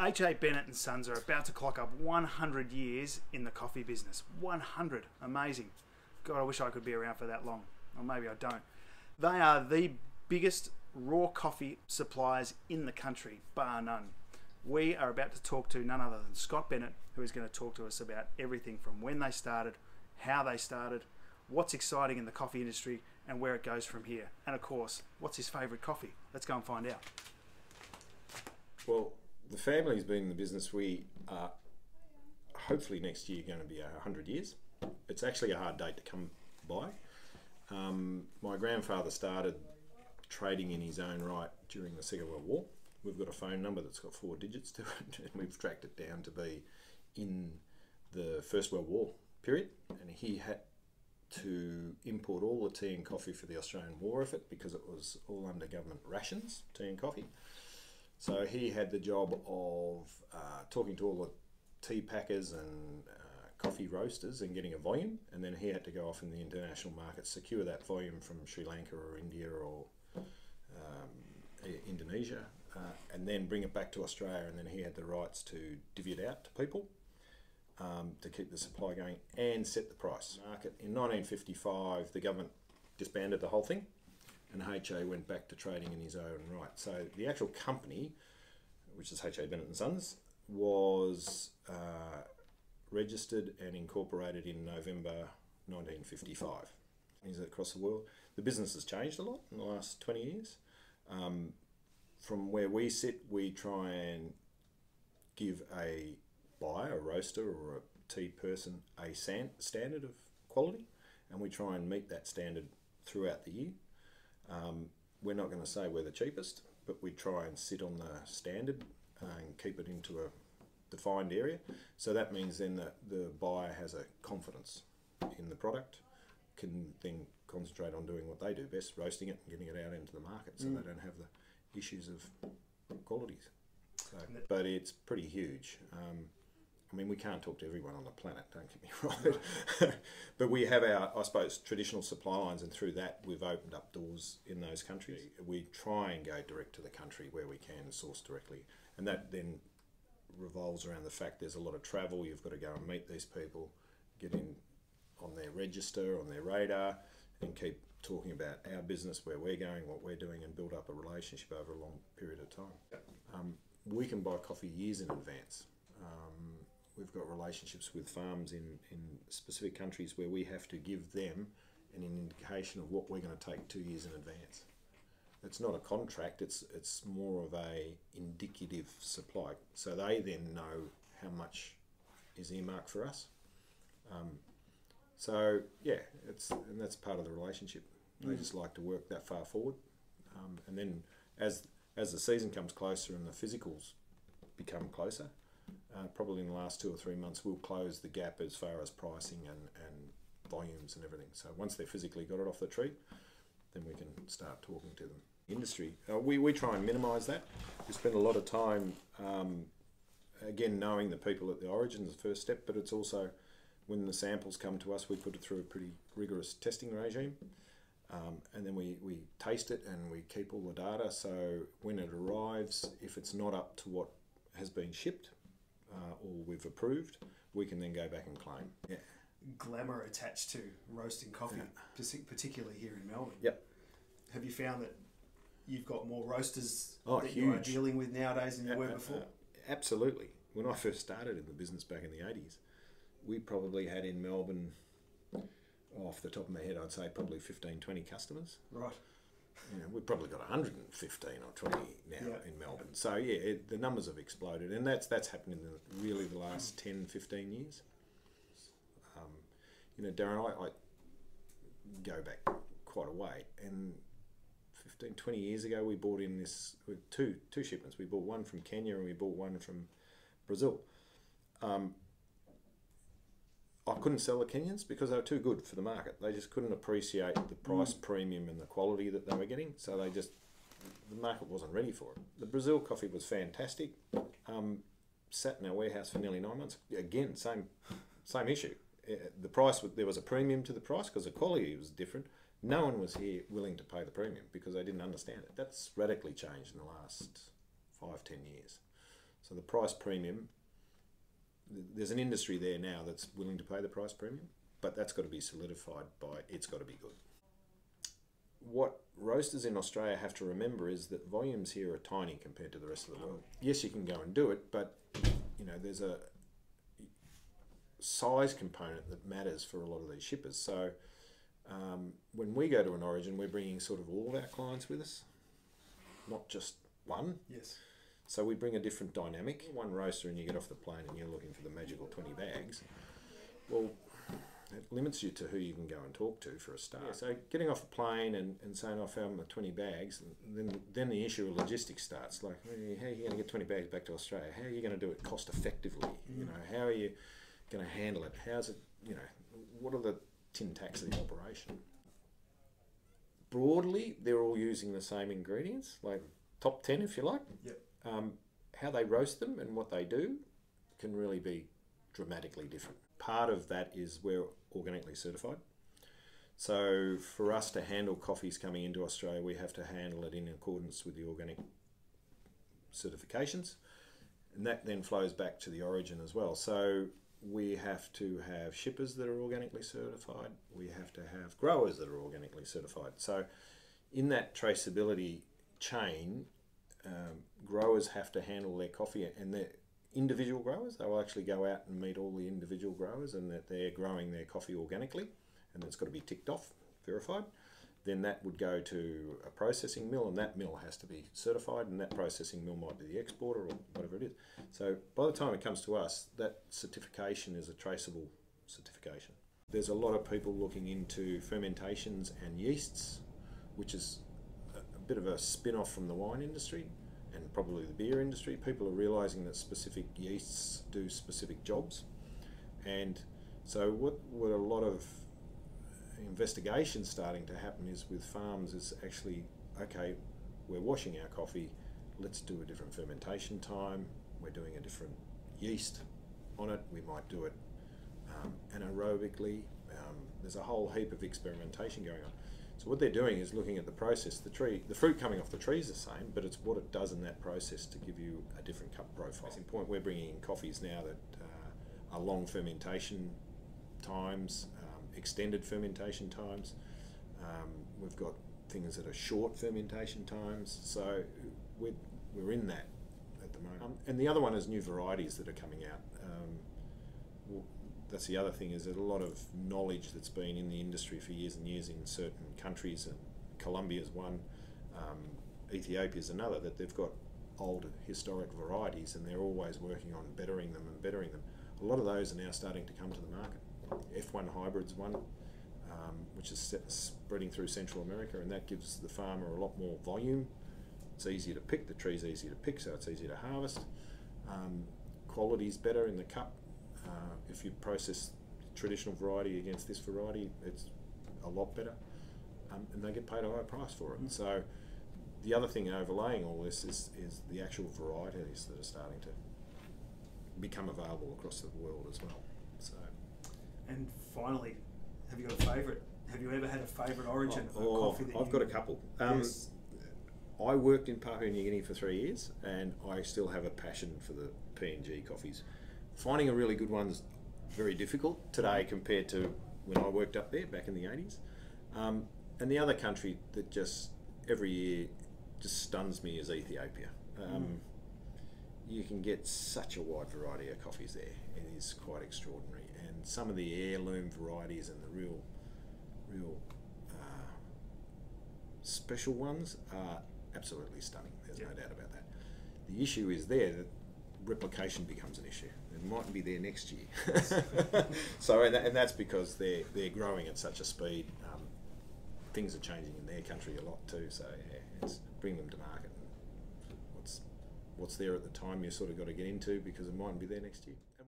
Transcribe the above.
H.A. Bennett and Sons are about to clock up 100 years in the coffee business. 100. Amazing. God, I wish I could be around for that long. Or maybe I don't. They are the biggest raw coffee suppliers in the country, bar none. We are about to talk to none other than Scott Bennett, who is going to talk to us about everything from when they started, how they started, what's exciting in the coffee industry, and where it goes from here. And of course, what's his favourite coffee? Let's go and find out. Well, the family's been in the business. We are hopefully next year going to be 100 years. It's actually a hard date to come by. My grandfather started trading in his own right during the Second World War. We've got a phone number that's got 4 digits to it, and we've tracked it down to be in the First World War period. And he had to import all the tea and coffee for the Australian war effort because it was all under government rations, tea and coffee. So he had the job of talking to all the tea packers and coffee roasters and getting a volume, and then he had to go off in the international market, secure that volume from Sri Lanka or India or Indonesia, and then bring it back to Australia, and then he had the rights to divvy it out to people to keep the supply going and set the price. Market. In 1955, the government disbanded the whole thing, and H.A. went back to trading in his own right. So the actual company, which is H.A. Bennett and Sons, was registered and incorporated in November 1955. Is across the world. The business has changed a lot in the last 20 years. From where we sit, we try and give a buyer, a roaster or a tea person a standard of quality, and we try and meet that standard throughout the year. We're not going to say we're the cheapest, but we try and sit on the standard and keep it into a defined area. So that means then that the buyer has a confidence in the product, can then concentrate on doing what they do best, roasting it and getting it out into the market, so they don't have the issues of qualities. So, but it's pretty huge. I mean, we can't talk to everyone on the planet, don't get me right. But we have our, I suppose, traditional supply lines, and through that we've opened up doors in those countries. We try and go direct to the country where we can, source directly. And that then revolves around the fact there's a lot of travel. You've got to go and meet these people, get in on their register, on their radar, and keep talking about our business, where we're going, what we're doing, and build up a relationship over a long period of time. We can buy coffee years in advance. We've got relationships with farms in specific countries where we have to give them an indication of what we're going to take 2 years in advance. It's not a contract, it's more of a indicative supply. So they then know how much is earmarked for us. So yeah, and that's part of the relationship. They just like to work that far forward. And then as the season comes closer and the physicals become closer, probably in the last 2 or 3 months, we'll close the gap as far as pricing and volumes and everything. So once they've physically got it off the tree, then we can start talking to them. Industry, we try and minimise that. We spend a lot of time, again, knowing the people at the origin is the first step, but it's also when the samples come to us, we put it through a pretty rigorous testing regime. And then we taste it and we keep all the data, so when it arrives, if it's not up to what has been shipped or we've approved, we can then go back and claim. Yeah. Glamour attached to roasting coffee, particularly here in Melbourne. Yep. Have you found that you've got more roasters that huge. you are dealing with nowadays than you were before? Absolutely. When I first started in the business back in the 80s, we probably had in Melbourne, off the top of my head, I'd say probably 15, 20 customers. Right. You know, we've probably got 115 or 20 now in Melbourne. Yeah. So yeah, the numbers have exploded, and that's happened in really the last 10, 15 years. You know, Darren, I go back quite a way, and 15, 20 years ago we bought in this with two shipments. We bought one from Kenya and we bought one from Brazil. I couldn't sell the Kenyans because they were too good for the market. They just couldn't appreciate the price premium and the quality that they were getting, so the market wasn't ready for it. The Brazil coffee was fantastic. Sat in our warehouse for nearly 9 months. Again, same issue. The price, there was a premium to the price because the quality was different, No one was here willing to pay the premium because they didn't understand it. That's radically changed in the last 5-10 years. So the price premium, there's an industry there now that's willing to pay the price premium, but that's got to be solidified by it's got to be good. What roasters in Australia have to remember is that volumes here are tiny compared to the rest of the world. Yes, you can go and do it, but you know there's a size component that matters for a lot of these shippers. So when we go to an origin, we're bringing sort of all of our clients with us, not just one. Yes. So we bring a different dynamic. One roaster and you get off the plane and you're looking for the magical 20 bags. Well, it limits you to who you can go and talk to for a start. Yeah, so getting off a plane and saying, I found my 20 bags, then the issue of logistics starts. Like, how are you going to get 20 bags back to Australia? How are you going to do it cost effectively? You know, how are you going to handle it? How's it, you know, what are the tin tacks of the operation? Broadly, they're all using the same ingredients, like top 10 if you like. Yep. How they roast them and what they do can really be dramatically different. Part of that is we're organically certified. So for us to handle coffees coming into Australia, we have to handle it in accordance with the organic certifications. And that then flows back to the origin as well. So we have to have shippers that are organically certified. We have to have growers that are organically certified. So in that traceability chain, growers have to handle their coffee, and their individual growers, they will actually go out and meet all the individual growers and that they're growing their coffee organically, and it's got to be ticked off, verified. Then that would go to a processing mill, and that mill has to be certified, and that processing mill might be the exporter or whatever it is. So by the time it comes to us, that certification is a traceable certification. There's a lot of people looking into fermentations and yeasts, which is a bit of a spin-off from the wine industry and probably the beer industry. People are realising that specific yeasts do specific jobs. And so what a lot of investigation starting to happen is with farms is actually, okay, we're washing our coffee, let's do a different fermentation time, we're doing a different yeast on it, we might do it anaerobically. There's a whole heap of experimentation going on. So what they're doing is looking at the process. The fruit coming off the tree is the same, but it's what it does in that process to give you a different cup profile. Case in point, we're bringing in coffees now that are long fermentation times, extended fermentation times. We've got things that are short fermentation times. So we're in that at the moment. And the other one is new varieties that are coming out. That's the other thing, is that a lot of knowledge that's been in the industry for years and years in certain countries, and Colombia's one, Ethiopia's another, that they've got old historic varieties and they're always working on bettering them and bettering them. A lot of those are now starting to come to the market. F1 hybrid's one, which is spreading through Central America, and that gives the farmer a lot more volume. It's easier to pick, the tree's easier to pick, so it's easier to harvest. Quality's better in the cup. If you process traditional variety against this variety, it's a lot better, and they get paid a higher price for it. So the other thing overlaying all this is the actual varieties that are starting to become available across the world as well. So, and finally, have you got a favourite? Have you ever had a favourite origin of coffee that I've got a couple. Yes. I worked in Papua New Guinea for 3 years, and I still have a passion for the PNG coffees. Finding a really good one's very difficult today compared to when I worked up there back in the 80s. And the other country that just every year just stuns me is Ethiopia. You can get such a wide variety of coffees there. It is quite extraordinary. And some of the heirloom varieties and the real special ones are absolutely stunning. There's no doubt about that. The issue is there that replication becomes an issue. It mightn't be there next year. So, and that's because they're growing at such a speed. Things are changing in their country a lot too. So yeah, it's bring them to market. And what's there at the time you sort of got to get into, because it mightn't be there next year.